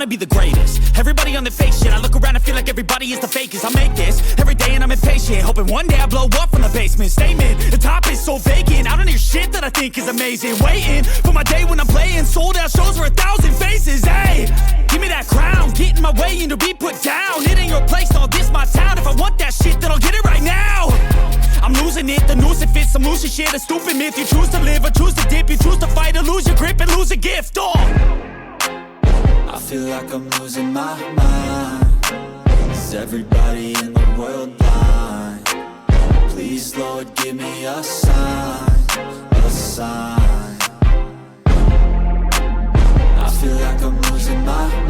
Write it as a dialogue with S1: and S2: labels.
S1: wanna be the greatest. Everybody on the fake shit, I look around and feel like everybody is the fakest. I make this every day and I'm impatient, hoping one day I blow up from the basement. Statement, the top is so vacant, I don't hear shit that I think is amazing. Waiting for my day when I'm playing sold out shows for 1,000 faces. Hey, give me that crown, get in my way and to be put down. It ain't your place, no, this my town. If I want that shit, then I'll get it right now. I'm losing it, the noose it fits, some loose shit, a stupid myth. You choose to live or choose to dip, you choose to fight or lose your grip and lose a gift. Oh,
S2: I feel like I'm losing my mind. Is everybody in the world blind? Please, Lord, give me a sign, a sign. I feel like I'm losing my mind.